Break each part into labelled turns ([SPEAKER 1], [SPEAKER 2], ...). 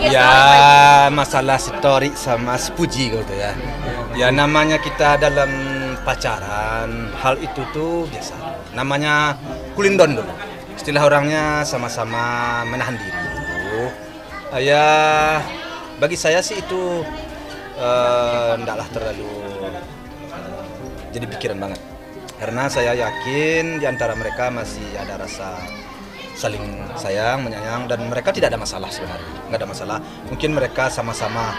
[SPEAKER 1] Ya, masalah story sama sepuji gitu ya. Ya namanya kita dalam pacaran, hal itu tuh biasa. Namanya kulindon dulu. Istilah orangnya sama-sama menahan diri dulu. Ya, bagi saya sih itu ndaklah terlalu jadi pikiran banget. Karena saya yakin di antara mereka masih ada rasa saling sayang, menyayang, dan mereka tidak ada masalah sebenarnya, nggak ada masalah. Mungkin mereka sama-sama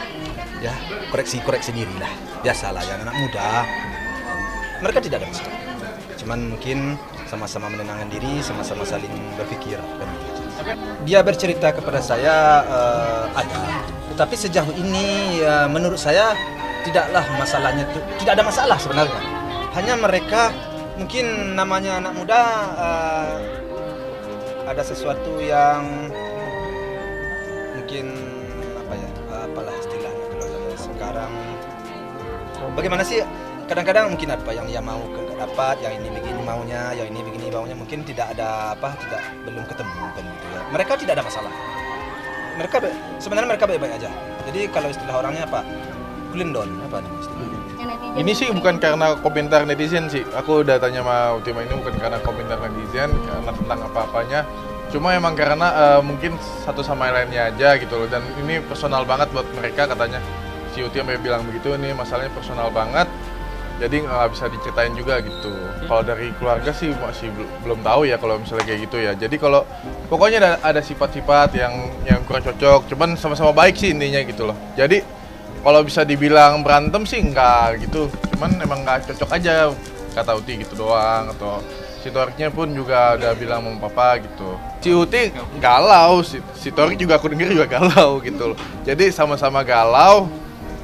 [SPEAKER 1] ya koreksi diri lah, biasalah ya anak muda. Mereka tidak ada masalah, cuman mungkin sama-sama menenangkan diri, sama-sama saling berpikir. Dan dia bercerita kepada saya ada, tetapi sejauh ini ya, menurut saya tidaklah masalahnya itu, tidak ada masalah sebenarnya. Hanya mereka mungkin namanya anak muda. Ada sesuatu yang mungkin apalah istilahnya kalau zaman sekarang. Bagaimana sih? Kadang-kadang mungkin apa yang dia mau nggak dapat, yang ini begini maunya, yang ini begini maunya, mungkin tidak ada belum ketemu kan gitu ya. Mereka tidak ada masalah. Sebenarnya mereka baik-baik aja. Jadi kalau istilah orangnya apa? Kulindon apa namanya istilahnya?
[SPEAKER 2] Ini sih bukan karena komentar netizen sih. Aku udah tanya sama Ultima ini bukan karena komentar netizen, karena tentang apa-apanya. Cuma emang karena mungkin satu sama lainnya aja gitu loh. Dan ini personal banget buat mereka katanya. Si Uti sampai bilang begitu, ini masalahnya personal banget. Jadi nggak bisa diceritain juga gitu. Kalau dari keluarga sih masih belum tahu ya kalau misalnya kayak gitu ya. Jadi kalau pokoknya ada sifat-sifat yang kurang cocok. Cuman sama-sama baik sih intinya gitu loh. Jadi kalau bisa dibilang berantem sih enggak gitu, cuman emang nggak cocok aja kata Uti gitu doang. Atau si Toriknya pun juga udah bilang sama papa gitu. Si Uti galau, si Torik juga aku denger juga galau gitu loh. Jadi sama-sama galau,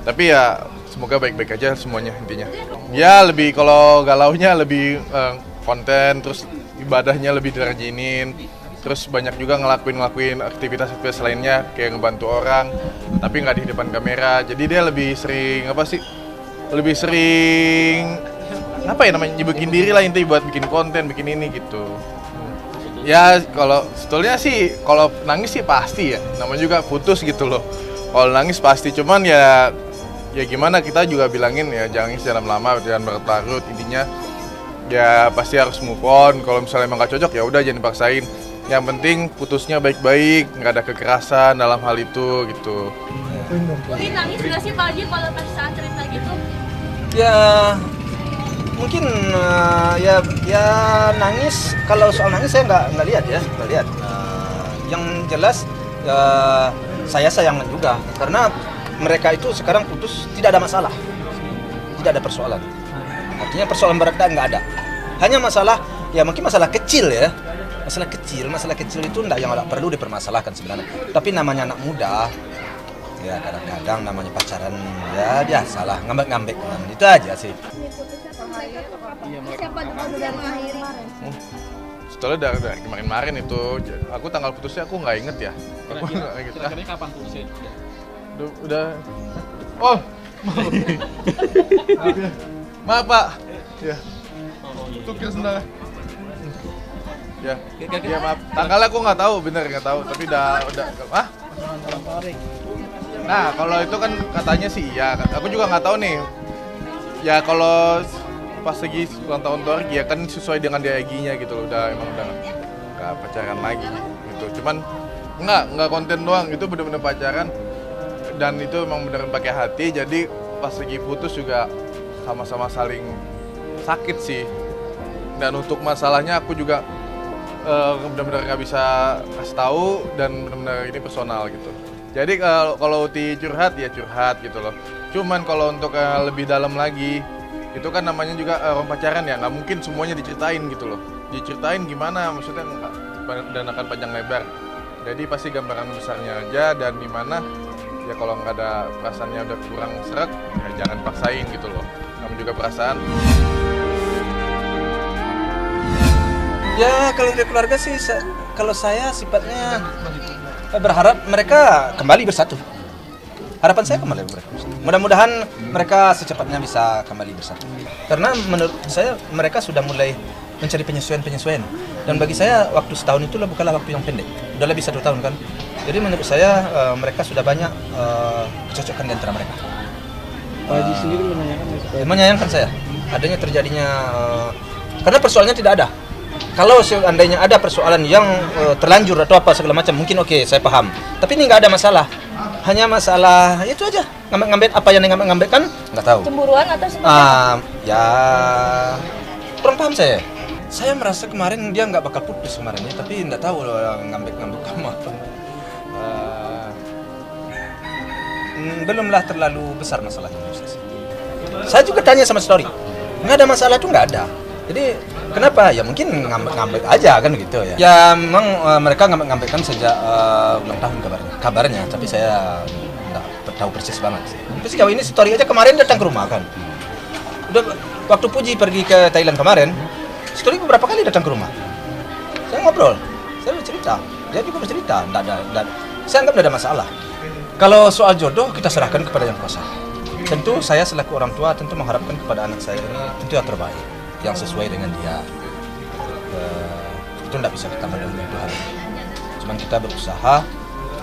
[SPEAKER 2] tapi ya semoga baik-baik aja semuanya intinya. Ya lebih kalau galaunya lebih konten, terus ibadahnya lebih dirajinin. Terus banyak juga ngelakuin aktivitas lainnya kayak ngebantu orang, tapi nggak di depan kamera. Jadi dia lebih sering lebih sering nyibukin diri lah intinya buat bikin konten, bikin ini gitu. Ya kalau sebetulnya sih kalau nangis sih pasti ya, namanya juga putus gitu loh. Kalau nangis pasti, cuman ya gimana kita juga bilangin ya jangan nangis dalam lama, jangan berlarut. Intinya ya pasti harus move on. Kalau misalnya emang gak cocok ya udah jangan dipaksain. Yang penting putusnya baik-baik, nggak ada kekerasan dalam hal itu gitu.
[SPEAKER 3] Mungkin nangis nggak sih Pak Haji kalau pas saat cerita gitu?
[SPEAKER 1] Ya mungkin ya nangis. Kalau soal nangis saya nggak lihat. Yang jelas saya sayangkan juga karena mereka itu sekarang putus tidak ada masalah, tidak ada persoalan. Artinya persoalan berat nggak ada. Hanya masalah ya mungkin masalah kecil ya. Masalah kecil itu yang nggak perlu dipermasalahkan sebenarnya. Tapi namanya anak muda, ya kadang-kadang namanya pacaran ya biasalah ngambek-ngambek kan. Itu aja sih.
[SPEAKER 3] Siapa dulu dari mengakhiri?
[SPEAKER 2] Setelah dari kemarin itu, aku tanggal putusnya aku nggak inget ya. Aku nggak inget.
[SPEAKER 4] Kira-kira kapan putusnya?
[SPEAKER 2] Udah. Oh, maaf Pak. Ya. Tukir sebentar. Ya maaf. Tanggalnya aku nggak tahu, bener nggak tahu. Tapi udah. Ah? Nah kalau itu kan katanya sih iya. Aku juga nggak tahu nih. Ya kalau pas lagi ulang tahun Torik ya kan sesuai dengan DIG-nya gitu loh. Emang udah nggak pacaran lagi gitu. Cuman nggak konten doang. Itu bener-bener pacaran. Dan itu emang beneran pakai hati. Jadi pas lagi putus juga sama-sama saling sakit sih. Dan untuk masalahnya aku juga benar-benar nggak bisa kasih tahu dan benar-benar ini personal gitu. Jadi kalau Uti curhat ya curhat gitu loh. Cuman kalau untuk lebih dalam lagi itu kan namanya juga orang pacaran ya, nggak mungkin semuanya diceritain gitu loh. Diceritain gimana maksudnya dan akan panjang lebar. Jadi pasti gambaran besarnya aja dan gimana ya kalau nggak ada perasaannya udah kurang seret ya jangan paksain gitu loh. Kamu juga perasaan.
[SPEAKER 1] Ya kalau dari keluarga sih, kalau saya sifatnya berharap mereka kembali bersatu. Harapan saya kembali bersatu. Mudah-mudahan mereka secepatnya bisa kembali bersatu. Karena menurut saya mereka sudah mulai mencari penyesuaian. Dan bagi saya waktu setahun itu bukanlah waktu yang pendek. Udah lebih 1 tahun kan. Jadi menurut saya mereka sudah banyak kecocokan di antara mereka.
[SPEAKER 4] Pak Haji sendiri menanyakan
[SPEAKER 1] Menyayangkan saya adanya terjadinya karena persoalannya tidak ada. Kalau seandainya ada persoalan yang terlanjur atau apa segala macam, mungkin oke, saya paham. Tapi ini nggak ada masalah. Hanya masalah itu aja. Ngambek-ngambek apa yang ngambek-ngambek kan? Nggak tahu.
[SPEAKER 3] Cemburuan atau sebenarnya?
[SPEAKER 1] Ya kurang paham saya. Saya merasa kemarin dia nggak bakal putus kemarin ya, tapi nggak tahu loh ngambek-ngambek kamu apa. Belumlah terlalu besar masalahnya. Saya juga tanya sama Story, nggak ada masalah tuh nggak ada. Jadi kenapa? Ya mungkin ngambek-ngambek aja kan gitu ya. Ya memang mereka ngambek-ngambek kan sejak ulang tahun kabarnya, tapi saya nggak tahu persis banget sih. Tapi sejauh ini Story aja kemarin datang ke rumah kan. Udah waktu Puji pergi ke Thailand kemarin, Story beberapa kali datang ke rumah. Saya ngobrol, saya bercerita, dia juga bercerita, saya anggap tidak ada masalah. Kalau soal jodoh kita serahkan kepada Yang Kuasa. Tentu saya selaku orang tua tentu mengharapkan kepada anak saya ini tentu yang terbaik, yang sesuai dengan dia. Itu tidak bisa kita mendahului itu hal ini. Cuman kita berusaha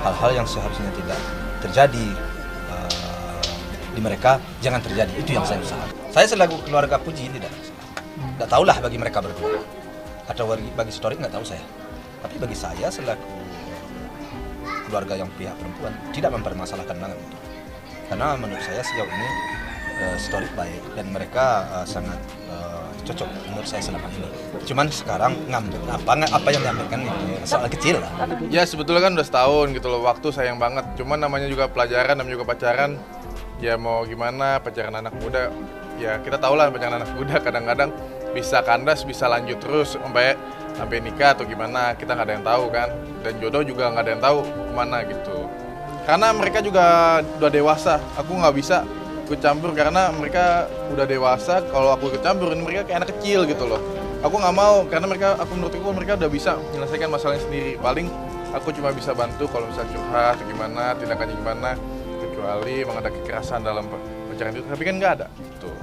[SPEAKER 1] hal-hal yang seharusnya tidak terjadi di mereka jangan terjadi. Itu yang saya usahakan. Saya selaku keluarga Puji tidak tahulah bagi mereka berdua atau bagi Story nggak tahu saya. Tapi bagi saya selaku keluarga yang pihak perempuan tidak mempermasalahkan banget itu. Karena menurut saya sejauh ini Story baik dan mereka sangat cocok menurut saya selama ini. Cuman sekarang ngambil apa yang diambilkan ini soal kecil lah.
[SPEAKER 2] Ya sebetulnya kan udah setahun gitu loh, waktu sayang banget. Cuman namanya juga pelajaran, namanya juga pacaran. Ya mau gimana, pacaran anak muda. Ya kita tahu lah pacaran anak muda kadang-kadang bisa kandas, bisa lanjut terus sampai nikah atau gimana, kita nggak ada yang tahu kan. Dan jodoh juga nggak ada yang tahu kemana gitu. Karena mereka juga udah dewasa, aku nggak bisa ikut campur karena mereka udah dewasa. Kalau aku ikut campur, ini mereka kayak anak kecil gitu loh. Aku nggak mau karena menurutku mereka udah bisa menyelesaikan masalahnya sendiri. Paling aku cuma bisa bantu kalau bisa curhat atau gimana, tindakannya gimana, kecuali emang ada kekerasan dalam pacaran itu. Tapi kan nggak ada. Tuh.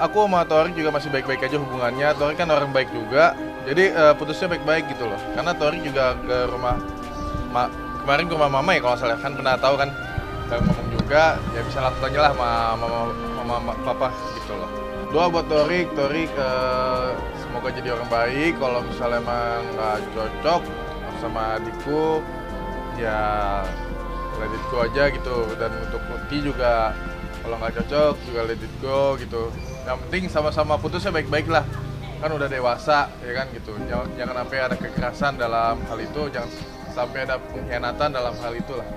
[SPEAKER 2] Aku sama Tori juga masih baik-baik aja hubungannya. Tori kan orang baik juga, jadi putusnya baik-baik gitu loh. Karena Tori juga ke rumah kemarin ke rumah mama ya kalau salah kan pernah tahu kan, ngomong juga ya bisa langsung aja lah sama papa gitu loh. Doa buat Tori semoga jadi orang baik. Kalau misalnya emang nggak cocok sama adikku ya let it go aja gitu. Dan untuk Putih juga kalau nggak cocok juga let it go gitu. Yang penting sama-sama putusnya baik-baik lah, kan udah dewasa ya kan gitu. Jangan sampai ada kekerasan dalam hal itu, jangan sampai ada pengkhianatan dalam hal itulah.